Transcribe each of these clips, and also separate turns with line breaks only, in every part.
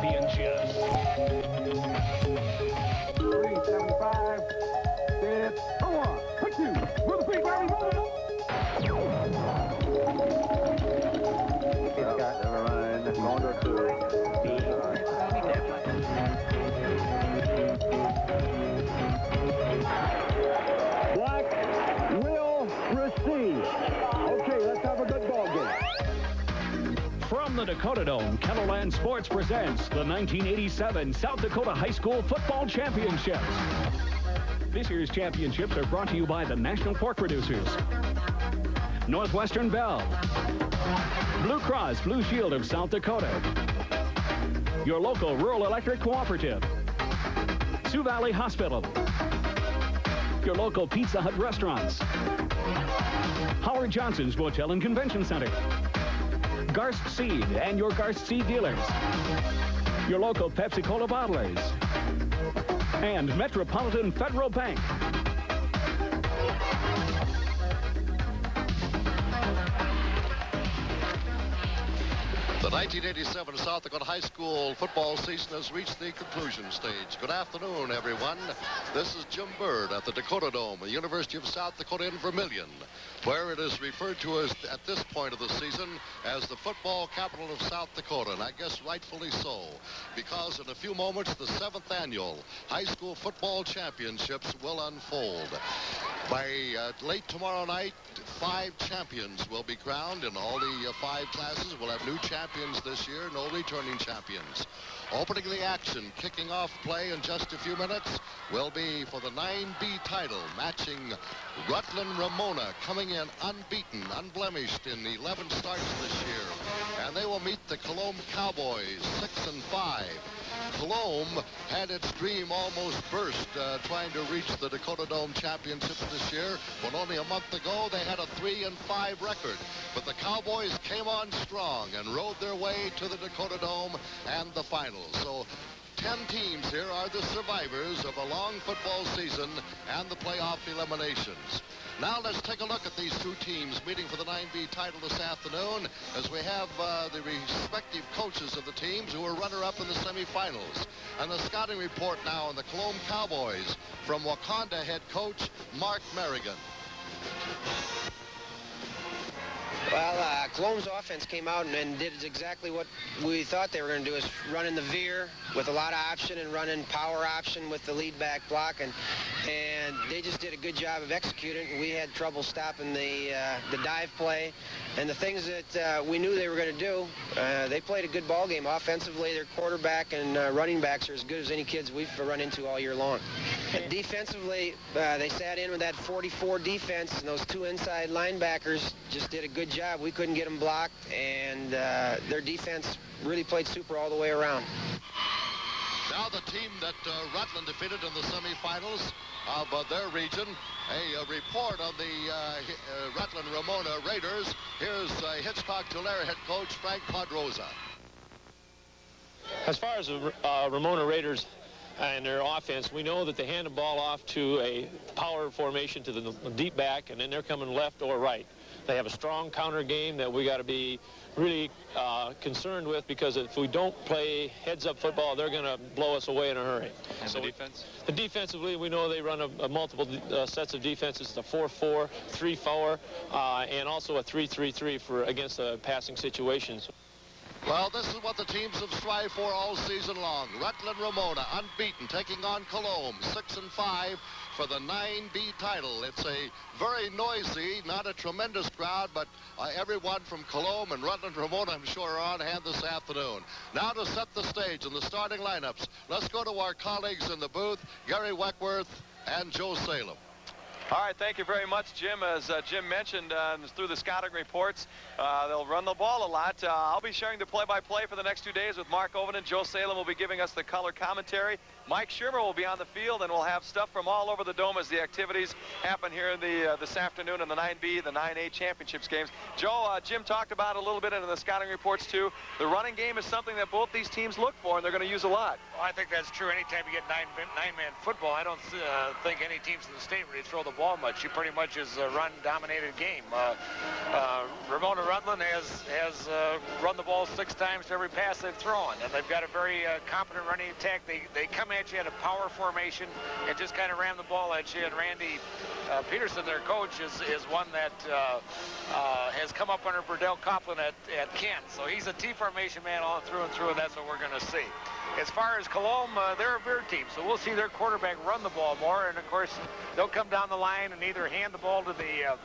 Championships.
375. Dead. Come on. Hit you. Move the feet, Larry. Move it.
Never mind. Going to 2.
Black will receive. Okay, let's have a good ball game.
From the Dakota Dome, Kettleland Sports presents the 1987 South Dakota High School Football Championships. This year's championships are brought to you by the National Pork Producers, Northwestern Bell, Blue Cross Blue Shield of South Dakota, your local rural electric cooperative, Sioux Valley Hospital, your local Pizza Hut restaurants, Howard Johnson's Motel and Convention Center, Garst Seed and your Garst Seed dealers, your local Pepsi-Cola bottlers, and Metropolitan Federal Bank.
The 1987 South Dakota High School football season has reached the conclusion stage. Good afternoon, everyone. This is Jim Bird at the Dakota Dome, the University of South Dakota in Vermilion, where it is referred to as, at this point of the season, as the football capital of South Dakota, and I guess rightfully so, because in a few moments, the 7th annual high school football championships will unfold. By late tomorrow night, 5 champions will be crowned in all the 5 classes. We'll have new champions this year, no returning champions. Opening the action, kicking off play in just a few minutes, will be for the 9B title, matching Rutland Ramona, coming in unbeaten, unblemished in 11 starts this year. And they will meet the Cologne Cowboys, 6-5. Cologne had its dream almost burst trying to reach the Dakota Dome Championships this year, when only a month ago they had a 3-5 record. But the Cowboys came on strong and rode their way to the Dakota Dome and the finals. So 10 teams here are the survivors of a long football season and the playoff eliminations. Now let's take a look at these 2 teams meeting for the 9B title this afternoon, as we have the respective coaches of the teams who are runner-up in the semifinals. And the scouting report now on the Cologne Cowboys from Wakanda head coach Mark Merrigan.
Well, Cologne's offense came out and did exactly what we thought they were going to do, is running the veer with a lot of option and running power option with the lead back block, and they just did a good job of executing. We had trouble stopping the dive play and the things that we knew they were going to do. They played a good ball game offensively. Their quarterback and running backs are as good as any kids we've run into all year long. And defensively, they sat in with that 44 defense, and those 2 inside linebackers just did a good job. We couldn't get them blocked, and their defense really played super all the way around.
Now the team that Rutland defeated in the semifinals of their region. A report on the Rutland Ramona Raiders. Here's Hitchcock Tulare head coach Frank Podrosa.
As far as the Ramona Raiders and their offense, we know that they hand the ball off to a power formation to the deep back, and then they're coming left or right. They have a strong counter game that we got to be really concerned with, because if we don't play heads-up football, they're going to blow us away in a hurry.
And so the defense?
The defensively, we know they run a multiple sets of defenses, the 4-4, 3-4, and also a 3-3-3 for against the passing situations.
Well, this is what the teams have strived for all season long. Rutland Ramona, unbeaten, taking on Cologne, 6-5 for the 9B title. It's a very noisy, not a tremendous crowd, but everyone from Cologne and Rutland Ramona, I'm sure, are on hand this afternoon. Now to set the stage and the starting lineups, let's go to our colleagues in the booth, Gary Weckworth and Joe Salem.
All right, thank you very much, Jim. As Jim mentioned through the scouting reports, they'll run the ball a lot. I'll be sharing the play-by-play for the next 2 days with Mark Ovenden. Joe Salem will be giving us the color commentary. Mike Schirmer will be on the field, and we'll have stuff from all over the dome as the activities happen here in this afternoon in the 9B, the 9A championships games. Joe, Jim talked about it a little bit in the scouting reports, too. The running game is something that both these teams look for, and they're going to use a lot.
Well, I think that's true. Anytime you get nine-man football, I don't think any teams in the state really throw the ball much. She pretty much is a run-dominated game. Ramona Rutland has run the ball 6 times to every pass they've thrown, and they've got a very competent running attack. They come at you at a power formation and just kind of ram the ball at you. And Randy Peterson, their coach, is one that has come up under Burdell Coughlin at Kent. So he's a T formation man all through and through, and that's what we're going to see. As far as Cologne, they're a veer team, so we'll see their quarterback run the ball more, and of course they'll come down the line and either hand the ball to the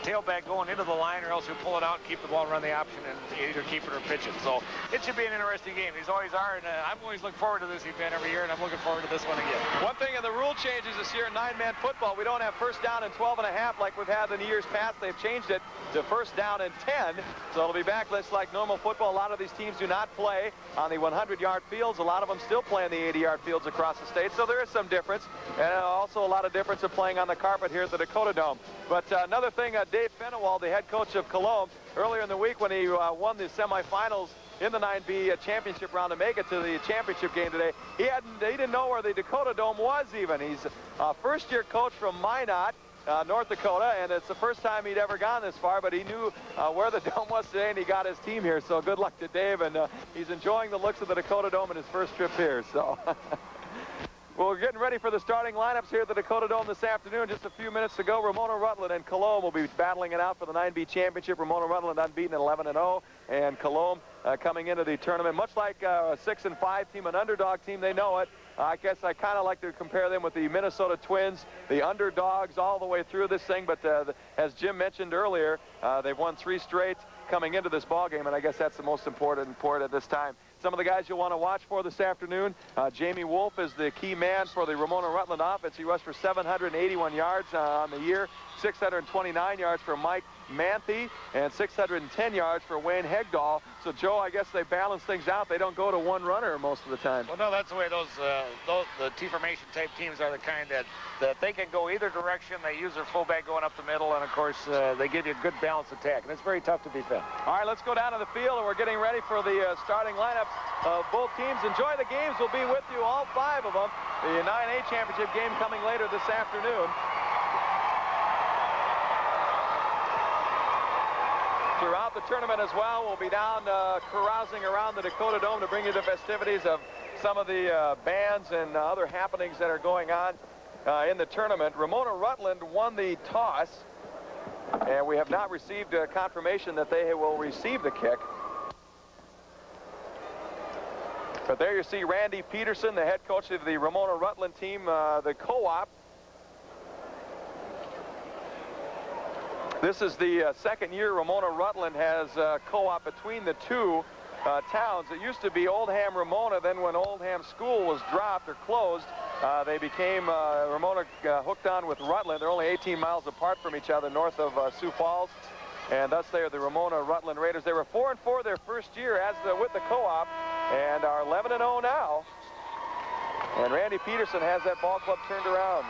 tailback going into the line, or else he'll pull it out and keep the ball and run the option and either keep it or pitch it. So it should be an interesting game. These always are, and I'm always looking forward to this event every year, and I'm looking forward to this one again.
One thing in the rule changes this year in 9-man football, we don't have first down and 12 and a half like we've had in the years past. They've changed it to first down and 10, so it'll be back just like normal football. A lot of these teams do not play on the 100-yard fields. A lot of them still play on the 80-yard fields across the state, so there is some difference, and also a lot of difference of playing on the carpet here at the Dakota Dome. But another thing, Dave Fenewald, the head coach of Cologne, earlier in the week when he won the semifinals in the 9B championship round to make it to the championship game today, he didn't know where the Dakota Dome was even. He's a first-year coach from Minot, North Dakota, and it's the first time he'd ever gone this far, but he knew where the dome was today, and he got his team here. So good luck to Dave, and he's enjoying the looks of the Dakota Dome in his first trip here. So. Well, we're getting ready for the starting lineups here at the Dakota Dome this afternoon. Just a few minutes to go. Ramona Rutland and Cologne will be battling it out for the 9B championship. Ramona Rutland unbeaten at 11-0, and Cologne coming into the tournament much like a 6-5 team, an underdog team. They know it. I guess I kind of like to compare them with the Minnesota Twins, the underdogs all the way through this thing. But as Jim mentioned earlier, they've won 3 straight coming into this ball game, and I guess that's the most important at this time. Some of the guys you'll want to watch for this afternoon, Jamie Wolf is the key man for the Ramona Rutland offense. He rushed for 781 yards on the year, 629 yards for Mike Manthe, and 610 yards for Wayne Hegdahl. So, Joe, I guess they balance things out. They don't go to one runner most of the time.
Well, no, that's the way the T-formation type teams are, the kind that they can go either direction. They use their fullback going up the middle, and, of course, they give you a good balanced attack, and it's very tough to defend.
All right, let's go down to the field, and we're getting ready for the starting lineups of both teams. Enjoy the games. We'll be with you, all 5 of them. The 9A championship game coming later this afternoon. Throughout the tournament as well, we'll be down carousing around the Dakota Dome to bring you the festivities of some of the bands and other happenings that are going on in the tournament. Ramona Rutland won the toss, and we have not received confirmation that they will receive the kick. But there you see Randy Peterson, the head coach of the Ramona Rutland team, the co-op. This is the second year Ramona Rutland has co-op between the 2 towns. It used to be Oldham Ramona. Then when Oldham School was dropped or closed, they became Ramona hooked on with Rutland. They're only 18 miles apart from each other north of Sioux Falls. And thus they are the Ramona Rutland Raiders. They were 4-4 their first year with the co-op and are 11-0 now. And Randy Peterson has that ball club turned around.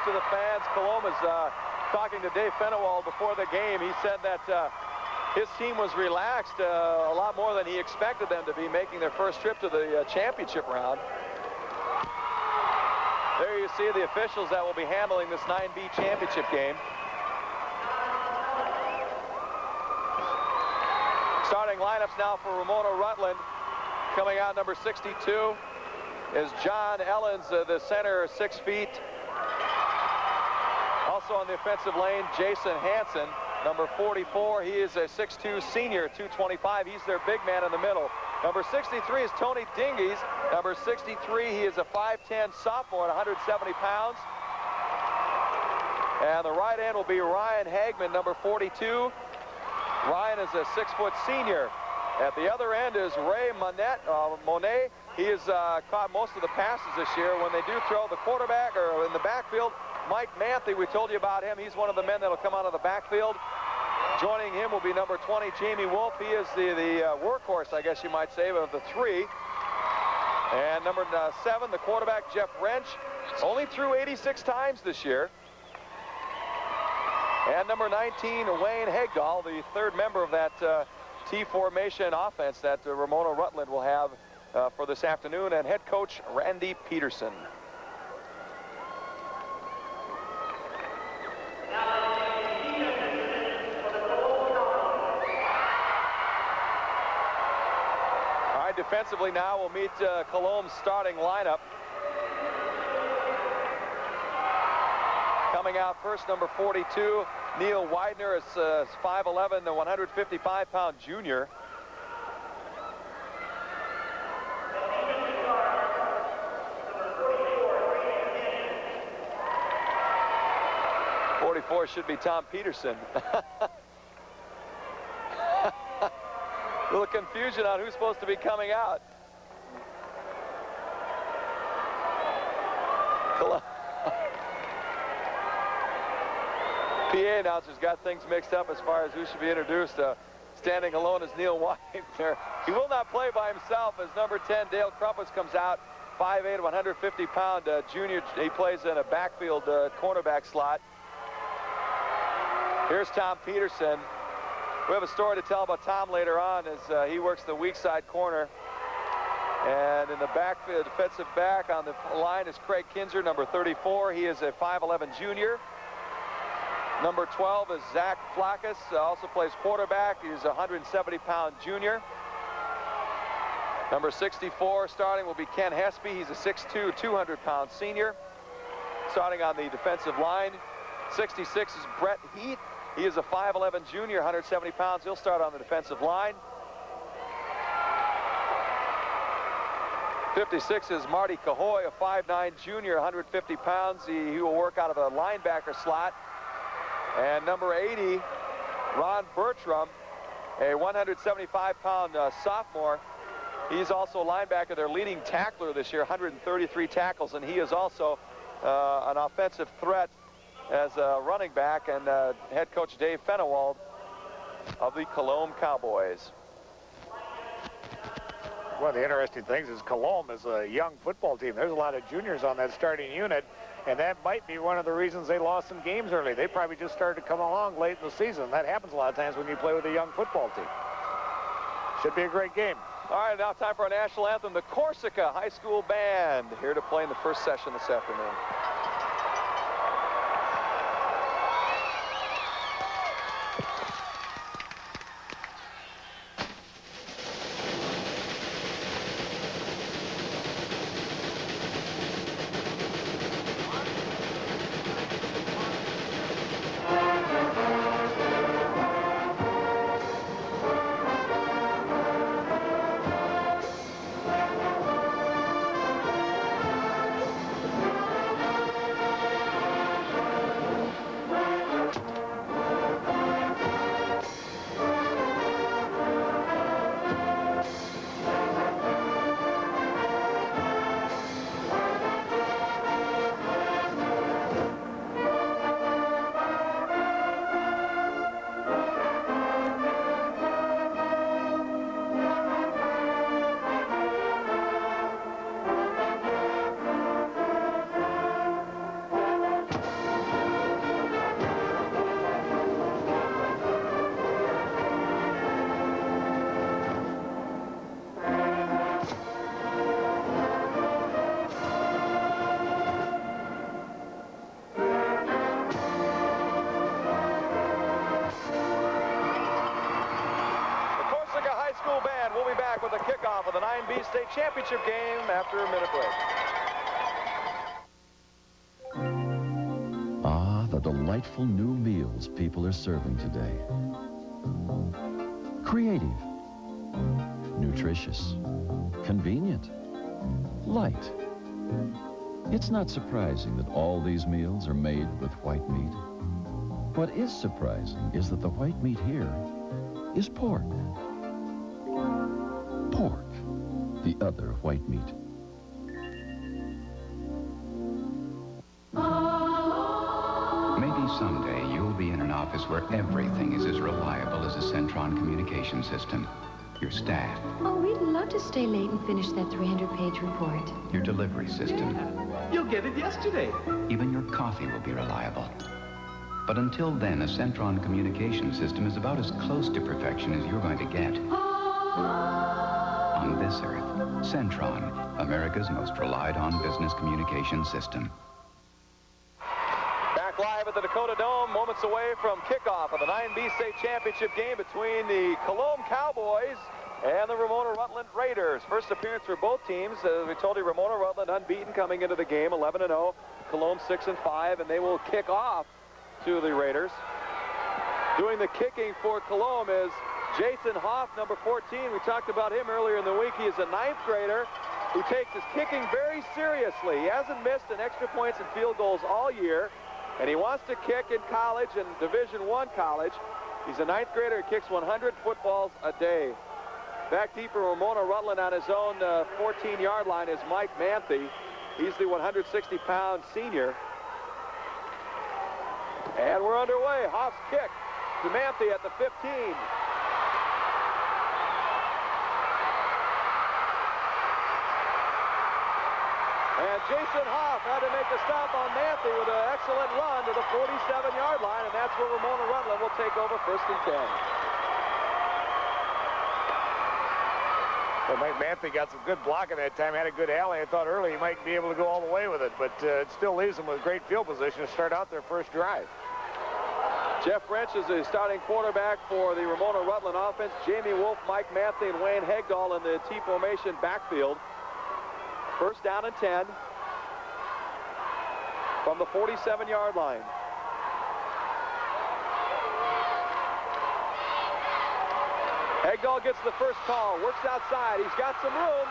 To the fans. Cologne is talking to Dave Fenewald before the game. He said that his team was relaxed a lot more than he expected them to be, making their first trip to the championship round. There you see the officials that will be handling this 9B championship game. Starting lineups now for Ramona Rutland. Coming out, number 62 is John Ellens, the center, 6 feet. Also on the offensive lane, Jason Hansen, number 44. He is a 6'2 senior, 225. He's their big man in the middle. Number 63 is Tony Dingies. Number 63, he is a 5'10 sophomore at 170 pounds. And the right end will be Ryan Hagman, number 42. Ryan is a 6-foot senior. At the other end is Ray Monet. He has caught most of the passes this year. When they do throw the quarterback or in the backfield, Mike Manthe, we told you about him. He's one of the men that'll come out of the backfield. Joining him will be number 20, Jamie Wolf. He is the workhorse, I guess you might say, of the three. And number 7, the quarterback, Jeff Wrench, only threw 86 times this year. And number 19, Wayne Hegdahl, the third member of that T formation offense that Ramona Rutland will have for this afternoon, and head coach Randy Peterson. All right, defensively now we'll meet Cologne's starting lineup. Coming out first, number 42, Neil Widener, is 5'11", the 155-pound junior. Should be Tom Peterson. A little confusion on who's supposed to be coming out. PA announcer's got things mixed up as far as who should be introduced. Standing alone is Neil Widener. He will not play by himself as number 10, Dale Crumpus, comes out. 5'8", 150-pound junior. He plays in a backfield cornerback slot. Here's Tom Peterson. We have a story to tell about Tom later on as he works the weak side corner. And in the backfield, defensive back on the line is Craig Kinzer, number 34. He is a 5'11" junior. Number 12 is Zach Flackus, also plays quarterback. He's a 170-pound junior. Number 64 starting will be Ken Hespy. He's a 6'2", 200-pound senior. Starting on the defensive line. 66 is Brett Heath. He is a 5'11" junior, 170 pounds. He'll start on the defensive line. 56 is Marty Cahoy, a 5'9" junior, 150 pounds. He will work out of a linebacker slot. And number 80, Ron Bertram, a 175-pound sophomore. He's also a linebacker, their leading tackler this year, 133 tackles, and he is also an offensive threat as a running back, and head coach Dave Fenewald of the Cologne Cowboys.
One of the interesting things is Cologne is a young football team. There's a lot of juniors on that starting unit, and that might be one of the reasons they lost some games early. They probably just started to come along late in the season. That happens a lot of times when you play with a young football team. Should be a great game.
All right, now time for our national anthem. The Corsica High School Band here to play in the first session this afternoon. With a kickoff of the 9B state championship game after a minute break.
Ah, the delightful new meals people are serving today. Creative, nutritious, convenient, light. It's not surprising that all these meals are made with white meat. What is surprising is that the white meat here is pork. Pork, the other white meat.
Maybe someday you'll be in an office where everything is as reliable as a Centron communication system. Your staff.
Oh, we'd love to stay late and finish that 300-page report.
Your delivery system.
Yeah. You'll get it yesterday.
Even your coffee will be reliable. But until then, a Centron communication system is about as close to perfection as you're going to get. On this earth, Centron, America's most relied on business communication system.
Back live at the Dakota Dome, moments away from kickoff of the 9B state championship game between the Cologne Cowboys and the Ramona Rutland Raiders. First appearance for both teams. As we told you, Ramona Rutland unbeaten coming into the game, 11-0. Cologne 6-5, and they will kick off to the Raiders. Doing the kicking for Cologne is Jason Hoff, number 14. We talked about him earlier in the week. He is a 9th grader who takes his kicking very seriously. He hasn't missed an extra points and field goals all year, and he wants to kick in college and Division I college. He's a 9th grader who kicks 100 footballs a day. Back deep for Ramona Rutland on his own 14-yard line is Mike Manthe. He's the 160-pound senior. And we're underway. Hoff's kick to Manthe at the 15. And Jason Hoff had to make a stop on Manthe with an excellent run to the 47-yard line, and that's where Ramona Rutland will take over 1st and 10.
Well, Mike Manthe got some good blocking that time, had a good alley. I thought early he might be able to go all the way with it, but it still leaves him with great field position to start out their first drive.
Jeff Wrench is the starting quarterback for the Ramona Rutland offense. Jamie Wolf, Mike Manthe, and Wayne Hegdahl in the T-formation backfield. First down and 10 from the 47-yard line. Hegdahl gets the first call, works outside. He's got some room.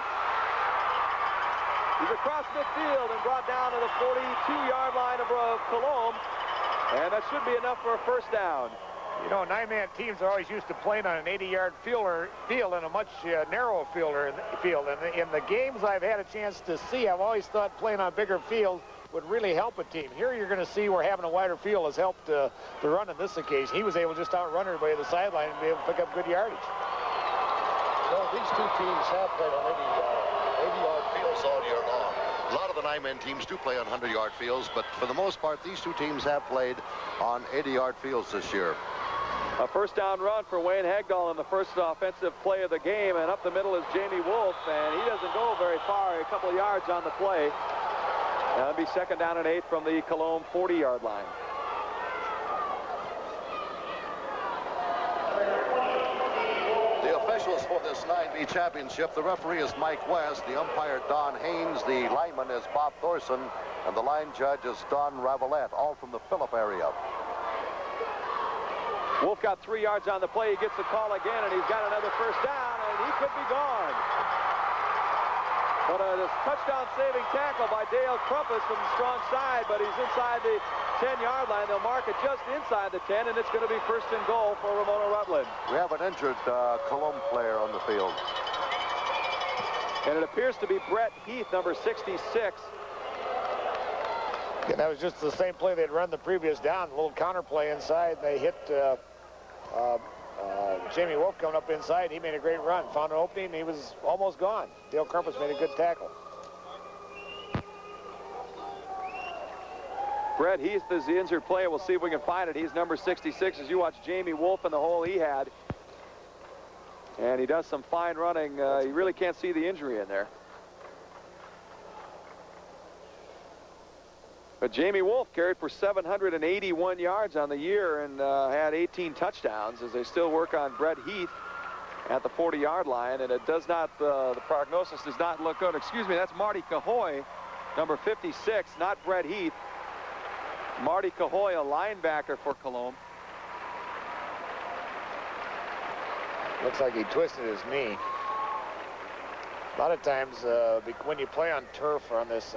He's across midfield and brought down to the 42-yard line of Cologne. And that should be enough for a first down.
You know, 9-man teams are always used to playing on an 80-yard field in a much narrower field. And in the games I've had a chance to see, I've always thought playing on bigger fields would really help a team. Here you're going to see where having a wider field has helped the run on this occasion. He was able to just outrun everybody at the sideline and be able to pick up good yardage.
Well, these two teams have played on 80-yard fields all year long. A lot of the 9-man teams do play on 100-yard fields, but for the most part, these two teams have played on 80-yard fields this year.
A first down run for Wayne Hegdahl in the first offensive play of the game, and up the middle is Jamie Wolf, and he doesn't go very far, a couple of yards on the play. That'll be 2nd down and 8 from the Cologne 40-yard line.
The officials for this 9B championship, the referee is Mike West, the umpire Don Haynes, the lineman is Bob Thorson, and the line judge is Don Ravelette, all from the Phillip area.
Wolf got 3 yards on the play. He gets the call again, and he's got another first down, and he could be gone. But a touchdown-saving tackle by Dale Crumpus from the strong side, but he's inside the 10-yard line. They'll mark it just inside the 10, and it's going to be 1st and goal for Ramona Rutland.
We have an injured Cologne player on the field.
And it appears to be Brett Heath, number 66.
Yeah, that was just the same play they'd run the previous down. A little counter play inside. They hit Jamie Wolf coming up inside. He made a great run. Found an opening. He was almost gone. Dale Crumpus made a good tackle.
Brett Heath is the injured player. We'll see if we can find it. He's number 66 as you watch Jamie Wolf in the hole he had. And he does some fine running. You really can't see the injury in there. But Jamie Wolf carried for 781 yards on the year and had 18 touchdowns as they still work on Brett Heath at the 40-yard line. And it does not, the prognosis does not look good. Excuse me, that's Marty Cahoy, number 56, not Brett Heath. Marty Cahoy, a linebacker for Cologne.
Looks like he twisted his knee. A lot of times when you play on turf or on this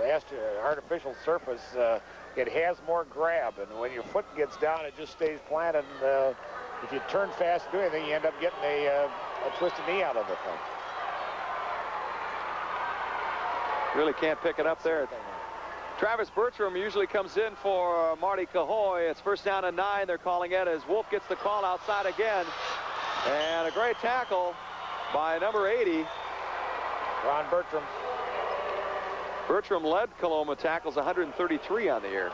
artificial surface, it has more grab, and when your foot gets down, it just stays planted. And if you turn fast to do anything, you end up getting a twisted knee out of the thing.
Really can't pick it up there. Travis Bertram usually comes in for Marty Cahoy. It's first down and 9. They're calling it as Wolf gets the call outside again. And a great tackle by number 80.
Ron Bertram.
Bertram led Cologne with tackles, 133 on the year.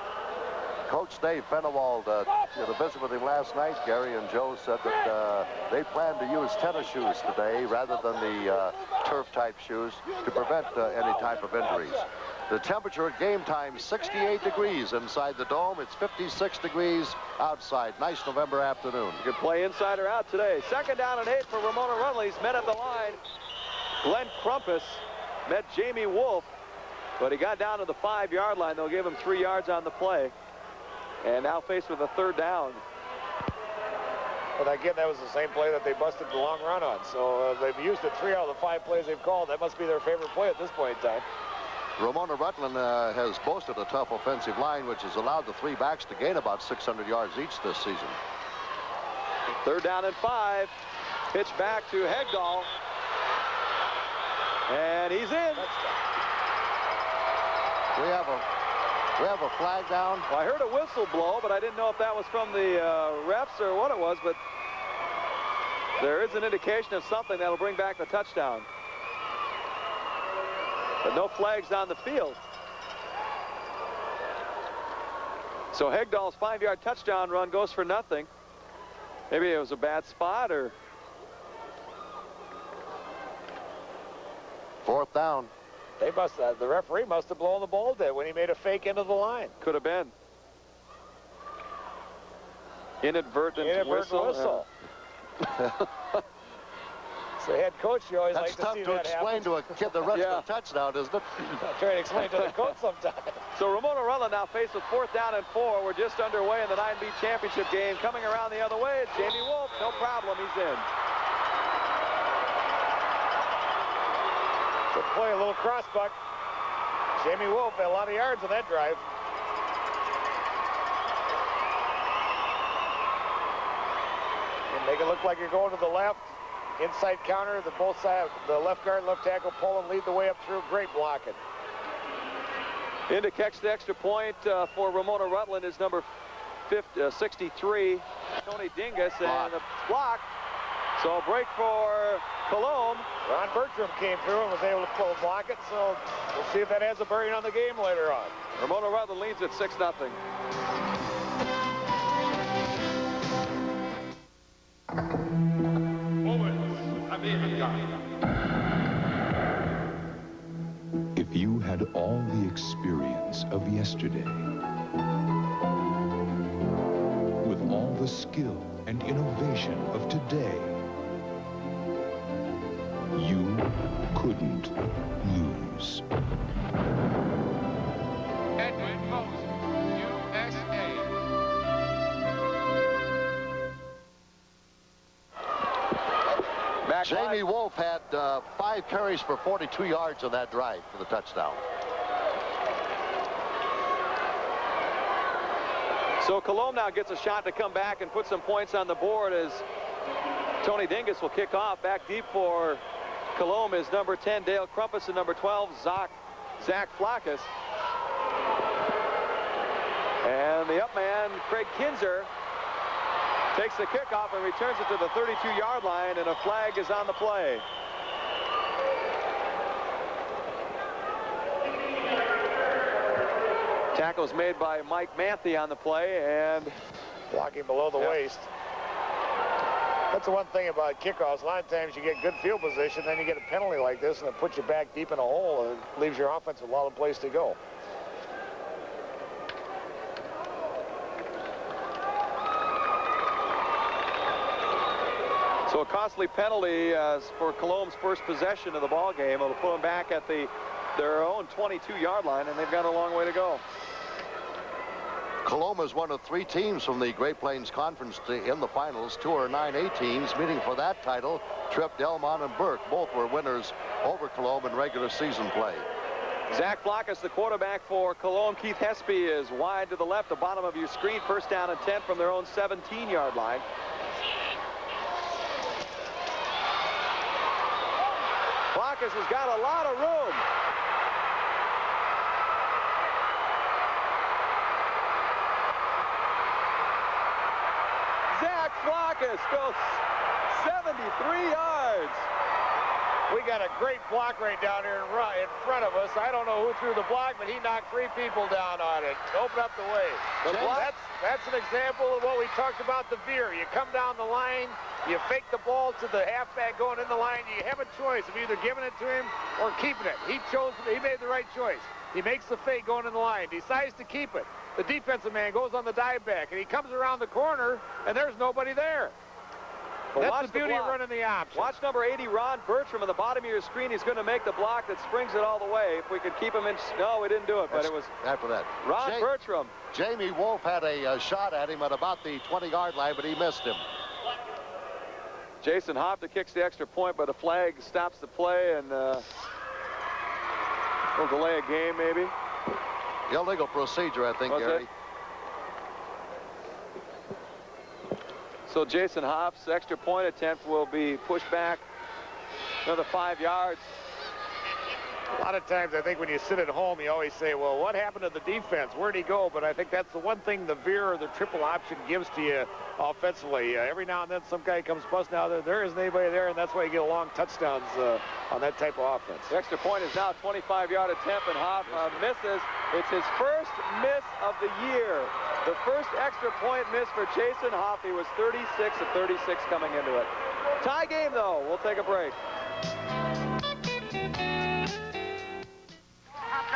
Coach Dave Fenewald, in a visit with him last night, Gary and Joe said that they plan to use tennis shoes today rather than the turf-type shoes to prevent any type of injuries. The temperature at game time, 68 degrees inside the dome. It's 56 degrees outside. Nice November afternoon.
You can play inside or out today. Second down and 8 for Ramona Rutland. He's met at the line. Glenn Crumpus met Jamie Wolf, but he got down to the 5-yard line. They'll give him 3 yards on the play. And now faced with a third down.
But again, that was the same play that they busted the long run on. So they've used it 3 out of the 5 plays they've called. That must be their favorite play at this point in time.
Ramona Rutland has boasted a tough offensive line, which has allowed the 3 backs to gain about 600 yards each this season.
Third down and 5. Pitch back to Hegdahl. And he's in.
We have a flag down.
Well, I heard a whistle blow, but I didn't know if that was from the refs or what it was, but there is an indication of something that'll bring back the touchdown. But no flags on the field. So Hegdahl's 5-yard touchdown run goes for nothing. Maybe it was a bad spot, or...
Fourth down.
The referee must have blown the ball dead when he made a fake into the line.
Could have been. Inadvertent whistle.
So head coach, you always
That's
like to see
tough to
that
explain to a kid the rest of the touchdown, isn't it?
I'm trying to explain to the coach sometimes.
So Ramona Rutland now faced with 4th down and 4. We're just underway in the 9B championship game. Coming around the other way, it's Jamie Wolf. No problem, he's in.
So play a little crossbuck. Jamie Wolf had a lot of yards on that drive. And make it look like you're going to the left. Inside counter, the both sides, the left guard, left tackle, pull and lead the way up through. Great blocking.
In to catch the extra point for Ramona Rutland is number 63, Tony Dingus, and the block. So a break for Cologne.
Ron Bertram came through and was able to block it, so we'll see if that has a bearing on the game later on.
Ramona Rutland leads at 6-0.
If you had all the experience of yesterday, with all the skill and innovation of today, you couldn't lose.
Edwin Moses, USA.
Jamie Wolf had 5 carries for 42 yards on that drive for the touchdown.
So Cologne now gets a shot to come back and put some points on the board as Tony Dingus will kick off. Back deep for Cologne is number 10, Dale Crumpus, and number 12, Zach Flackus. And the up man, Craig Kinzer, takes the kickoff and returns it to the 32-yard line, and a flag is on the play. Tackles made by Mike Manthe on the play, and
blocking below the waist. That's the one thing about kickoffs. A lot of times you get good field position, then you get a penalty like this, and it puts you back deep in a hole, and it leaves your offense a lot of place to go.
So a costly penalty for Cologne's first possession of the ball game. It'll put them back at their own 22-yard line, and they've got a long way to go.
Cologne is one of 3 teams from the Great Plains Conference in the finals. 2 are 9A teams meeting for that title. Tripp, Delmont, and Burke both were winners over Cologne in regular season play.
Zach Flackus, the quarterback for Cologne. Keith Hespy is wide to the left, the bottom of your screen. First down and 10 from their own 17-yard line. Flackus has got a lot of room. Flakas goes 73 yards.
We got a great block right down here in front of us. I don't know who threw the block, but he knocked 3 people down on it. Open up the way. That's an example of what we talked about, the veer. You come down the line, you fake the ball to the halfback going in the line. You have a choice of either giving it to him or keeping it. He made the right choice. He makes the fake going in the line, decides to keep it. The defensive man goes on the dive back, and he comes around the corner, and there's nobody there.
Well,
that's the beauty of running the option.
Watch number 80, Ron Bertram, on the bottom of your screen. He's going to make the block that springs it all the way. If we could keep him in... No, we didn't do it, but it was...
After that.
Ron Bertram.
Jamie Wolf had a shot at him at about the 20-yard line, but he missed him.
Jason Hofta kicks the extra point, but a flag stops the play, and will delay a game, maybe.
Illegal procedure, I think, Gary.
So Jason Hoff's extra point attempt will be pushed back another 5 yards.
A lot of times, I think when you sit at home, you always say, well, what happened to the defense? Where'd he go? But I think that's the one thing the veer or the triple option gives to you offensively. Every now and then, some guy comes busting out there. There isn't anybody there, and that's why you get long touchdowns on that type of offense.
The extra point is now a 25-yard attempt, and Hoff misses. It's his first miss of the year. The first extra point miss for Jason Hoff. He was 36 of 36 coming into it. Tie game, though. We'll take a break.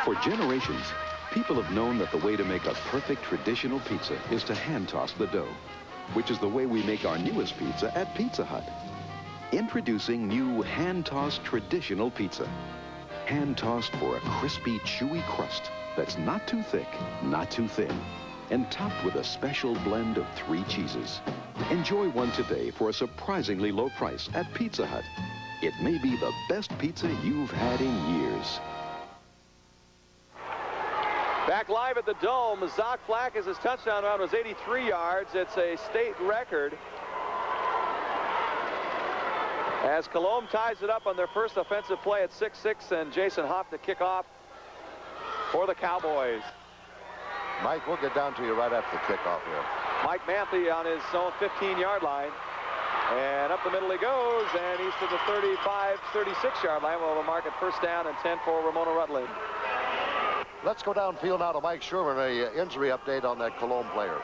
For generations, people have known that the way to make a perfect traditional pizza is to hand-toss the dough, which is the way we make our newest pizza at Pizza Hut. Introducing new hand-tossed traditional pizza. Hand-tossed for a crispy, chewy crust that's not too thick, not too thin, and topped with a special blend of 3 cheeses. Enjoy one today for a surprisingly low price at Pizza Hut. It may be the best pizza you've had in years.
Back live at the Dome, Zach Flack, as his touchdown run was 83 yards. It's a state record. As Cologne ties it up on their first offensive play at 6-6, and Jason Hoff to kick off for the Cowboys.
Mike, we'll get down to you right after the kickoff here.
Mike Manthe on his own 15-yard line. And up the middle he goes, and he's to the 35, 36-yard line. We'll mark it first down and 10 for Ramona Rutland.
Let's go downfield now to Mike Sherman, an injury update on that Cologne player.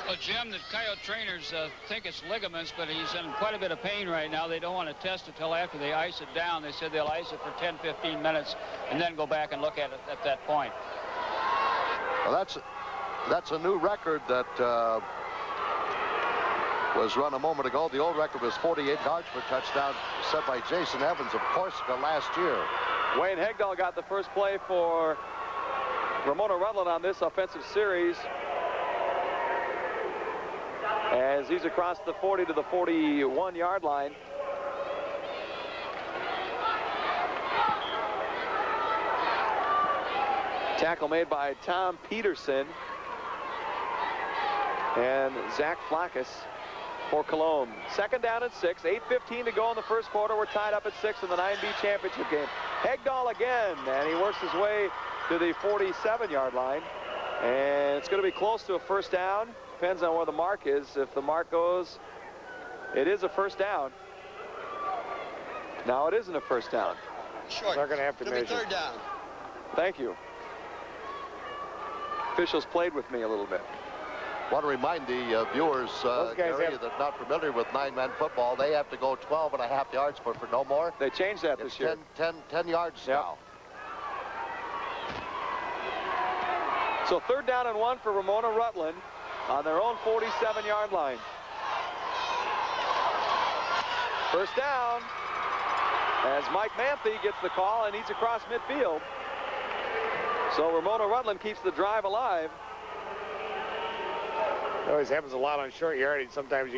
Well, Jim, the Coyote trainers think it's ligaments, but he's in quite a bit of pain right now. They don't want to test it until after they ice it down. They said they'll ice it for 10, 15 minutes and then go back and look at it at that point.
Well, that's a new record that was run a moment ago. The old record was 48 yards per touchdown, set by Jason Evans of Corsica last year.
Wayne Hegdahl got the first play for Ramona Rutland on this offensive series, as he's across the 40 to the 41-yard line. Tackle made by Tom Peterson and Zach Flakas for Cologne. Second down and 6, 8:15 to go in the first quarter. We're tied up at 6 in the 9B championship game. Hegdahl again, and he works his way to the 47-yard line, and it's going to be close to a first down. Depends on where the mark is. If the mark goes, it is a first down. Now it isn't a first down.
Short.
They're going to have to measure.
Third down.
Thank you. Officials played with me a little bit.
Want to remind the viewers, Gary, that are not familiar with 9-man football, they have to go 12.5 yards for no more.
They changed that this year.
10 yards now.
So third down and 1 for Ramona Rutland on their own 47-yard line. First down as Mike Manthe gets the call, and he's across midfield. So Ramona Rutland keeps the drive alive.
It always happens a lot on short yardage. Sometimes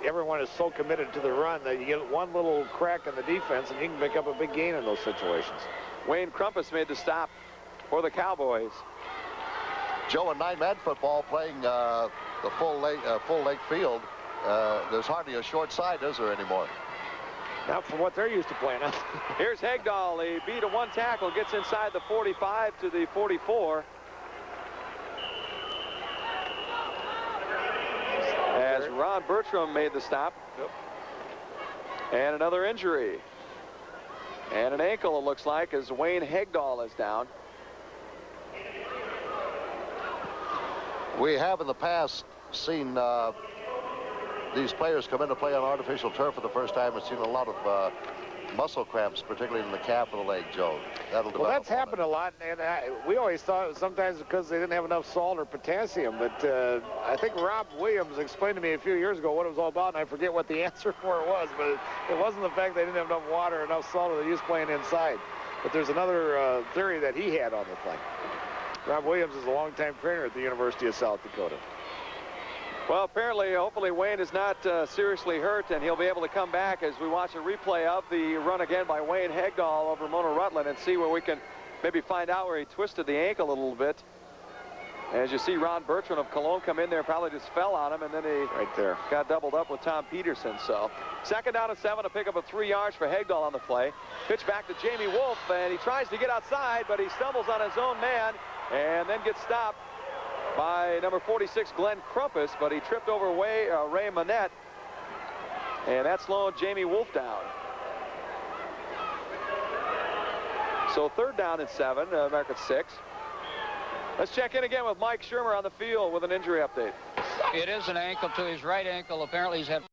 everyone is so committed to the run that you get one little crack in the defense, and you can pick up a big gain in those situations.
Wayne Crumpus made the stop for the Cowboys.
Joe, in 9-man football, playing the full length field, there's hardly a short side, is there, anymore?
Not for what they're used to playing.
Here's Hegdahl. He beat a one tackle, gets inside the 45 to the 44. As Ron Bertram made the stop.
Yep.
And another injury. And an ankle, it looks like, as Wayne Hegdahl is down.
We have in the past seen these players come in to play on artificial turf for the first time and seen a lot of muscle cramps, particularly in the calf of the leg, Joe. That'll develop.
Well, that's happened a lot, and we always thought it was sometimes because they didn't have enough salt or potassium, but I think Rob Williams explained to me a few years ago what it was all about, and I forget what the answer for it was, but it wasn't the fact they didn't have enough water or enough salt, or they used playing inside. But there's another theory that he had on the thing. Rob Williams is a longtime trainer at the University of South Dakota.
Well, apparently, hopefully, Wayne is not seriously hurt, and he'll be able to come back as we watch a replay of the run again by Wayne Hegdahl over Ramona Rutland and see where we can maybe find out where he twisted the ankle a little bit. As you see Ron Bertrand of Cologne come in there, probably just fell on him, and then he got doubled up with Tom Peterson. So 2nd down and 7, a pickup of 3 yards for Hegdahl on the play. Pitch back to Jamie Wolf, and he tries to get outside, but he stumbles on his own man and then gets stopped by number 46, Glenn Crumpus, but he tripped over Ray Manette, and that slowed Jamie Wolf down. So 3rd down and 7, America 6. Let's check in again with Mike Shermer on the field with an injury update.
It is an ankle to his right ankle. Apparently he's had